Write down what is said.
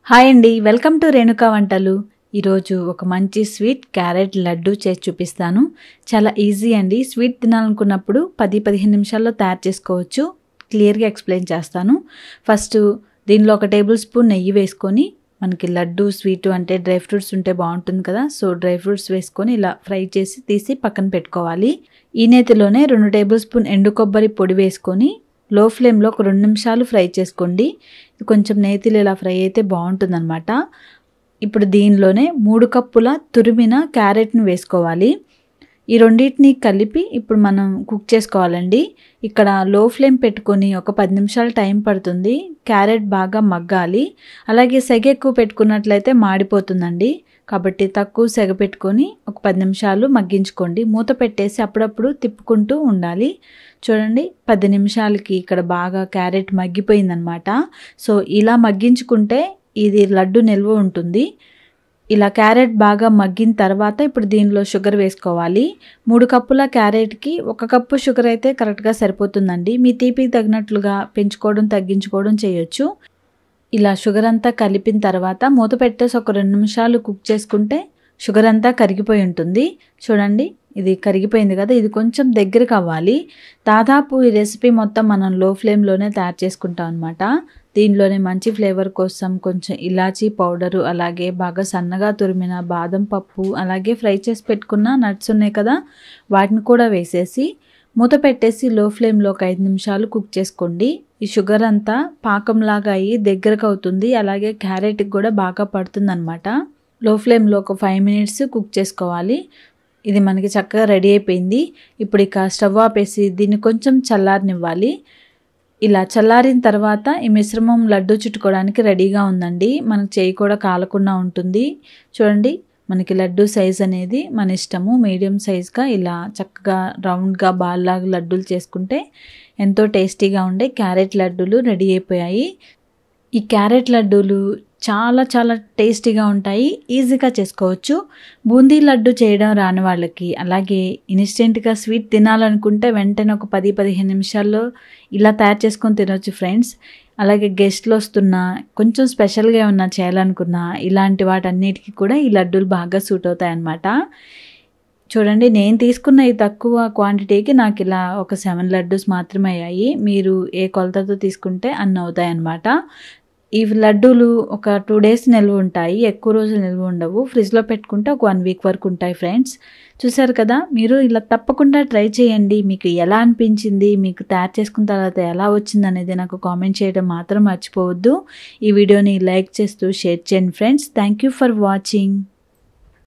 Hi అండి, welcome to Renuka వంటలు. ఈరోజు ఒక మంచి స్వీట్ క్యారెట్ లడ్డు చేసి చూపిస్తాను. చాలా ఈజీ అండి. స్వీట్ తినాలనుకున్నప్పుడు 10-15 నిమిషాల్లో తయారు చేసుకోవచ్చు. క్లియర్గా ఎక్స్ప్లెయిన్ చేస్తాను. ఫస్ట్ దీనిలో 1 టేబుల్ స్పూన్ నెయ్యి వేసుకొని, మనకి లడ్డు స్వీటు అంటే డ్రై ఫ్రూట్స్ ఉంటే బాగుంటుంది కదా, సో డ్రై ఫ్రూట్స్ వేసుకొని ఇలా ఫ్రై చేసి తీసి పక్కన పెట్టుకోవాలి. ఈ నేతిలోనే 2 టేబుల్ స్పూన్ ఎండు కొబ్బరి పొడి వేసుకొని లో ఫ్లేమ్లో ఒక 2 నిమిషాలు ఫ్రై చేసుకోండి. ఇది కొంచెం నేతిలో ఇలా ఫ్రై అయితే బాగుంటుందన్నమాట. ఇప్పుడు దీనిలోనే 3 కప్పుల తురిమిన క్యారెట్ని వేసుకోవాలి. ఈ రెండింటిని కలిపి ఇప్పుడు మనం కుక్ చేసుకోవాలండి. ఇక్కడ లో ఫ్లేమ్ పెట్టుకొని ఒక 10 నిమిషాలు టైం పడుతుంది. క్యారెట్ బాగా మగ్గాలి. అలాగే సెగ ఎక్కువ పెట్టుకున్నట్లయితే మాడిపోతుందండి. కాబట్టి తక్కువ సెగ పెట్టుకొని ఒక 10 నిమిషాలు మగ్గించుకోండి. మూత పెట్టేసి అప్పుడప్పుడు తిప్పుకుంటూ ఉండాలి. చూడండి, 10 నిమిషాలకి ఇక్కడ బాగా క్యారెట్ మగ్గిపోయిందనమాట. సో ఇలా మగ్గించుకుంటే ఇది లడ్డు నిల్వ ఉంటుంది. ఇలా క్యారెట్ బాగా మగ్గిన తర్వాత ఇప్పుడు దీనిలో షుగర్ వేసుకోవాలి. 3 కప్పుల క్యారెట్కి 1 కప్పు షుగర్ అయితే కరెక్ట్గా సరిపోతుందండి. మీ తీపికి తగినట్లుగా పెంచుకోవడం తగ్గించుకోవడం చేయొచ్చు. ఇలా షుగర్ అంతా కలిపిన తర్వాత మూత పెట్టేసి ఒక 2 నిమిషాలు కుక్ చేసుకుంటే షుగర్ అంతా కరిగిపోయి ఉంటుంది. చూడండి, ఇది కరిగిపోయింది కదా, ఇది కొంచెం దగ్గరకు అవ్వాలి. దాదాపు ఈ రెసిపీ మొత్తం మనం లో ఫ్లేమ్లోనే తయారు చేసుకుంటాం అనమాట. దీనిలోనే మంచి ఫ్లేవర్ కోసం కొంచెం ఇలాచీ పౌడరు, అలాగే బాగా సన్నగా తురిమిన బాదం పప్పు, అలాగే ఫ్రై చేసి పెట్టుకున్న నట్స్ ఉన్నాయి కదా, వాటిని కూడా వేసేసి మూత పెట్టేసి లో ఫ్లేమ్లో ఒక 5 నిమిషాలు కుక్ చేసుకోండి. ఈ షుగర్ అంతా పాకంలాగా అయ్యి దగ్గరకు అవుతుంది. అలాగే క్యారెట్కి కూడా బాగా పడుతుంది అనమాట. లో ఫ్లేమ్లో ఒక 5 మినిట్స్ కుక్ చేసుకోవాలి. ఇది మనకి చక్కగా రెడీ అయిపోయింది. ఇప్పుడు ఇక స్టవ్ ఆపేసి దీన్ని కొంచెం చల్లారనివ్వాలి. ఇలా చల్లారిన తర్వాత ఈ మిశ్రమం లడ్డు చుట్టుకోవడానికి రెడీగా ఉందండి. మనకు చేయి కూడా కాలకుండా ఉంటుంది. చూడండి, మనకి లడ్డు సైజ్ అనేది మన ఇష్టము. మీడియం సైజ్గా ఇలా చక్కగా రౌండ్గా బాల్ లాగా లడ్డూలు చేసుకుంటే ఎంతో టేస్టీగా ఉండే క్యారెట్ లడ్డూలు రెడీ అయిపోయాయి. ఈ క్యారెట్ లడ్డూలు చాలా చాలా టేస్టీగా ఉంటాయి. ఈజీగా చేసుకోవచ్చు. బూందీ లడ్డు చేయడం రాని వాళ్ళకి, అలాగే ఇన్స్టెంట్గా స్వీట్ తినాలనుకుంటే వెంటనే ఒక 10-15 నిమిషాల్లో ఇలా తయారు చేసుకొని తినొచ్చు ఫ్రెండ్స్. అలాగే గెస్ట్లు వస్తున్నా, కొంచెం స్పెషల్గా ఏమన్నా చేయాలనుకున్నా, ఇలాంటి వాటన్నిటికీ కూడా ఈ లడ్డూలు బాగా సూట్ అవుతాయి అన్నమాట. చూడండి, నేను తీసుకున్న ఈ తక్కువ క్వాంటిటీకి నాకు ఇలా ఒక 7 లడ్డూస్ మాత్రమే అయ్యాయి. మీరు ఏ కొలతతో తీసుకుంటే అన్ని అవుతాయి అన్నమాట. ఈ లడ్డూలు ఒక 2 డేస్ నిల్వ ఉంటాయి. ఎక్కువ రోజులు నిల్వ ఉండవు. ఫ్రిడ్జ్లో పెట్టుకుంటే ఒక 1 వీక్ వరకు ఉంటాయి ఫ్రెండ్స్. చూసారు కదా, మీరు ఇలా తప్పకుండా ట్రై చేయండి. మీకు ఎలా అనిపించింది, మీకు తయారు చేసుకున్న తర్వాత ఎలా వచ్చింది అనేది నాకు కామెంట్ చేయడం మాత్రం మర్చిపోవద్దు. ఈ వీడియోని లైక్ చేస్తూ షేర్ చేయండి friends. Thank you for watching.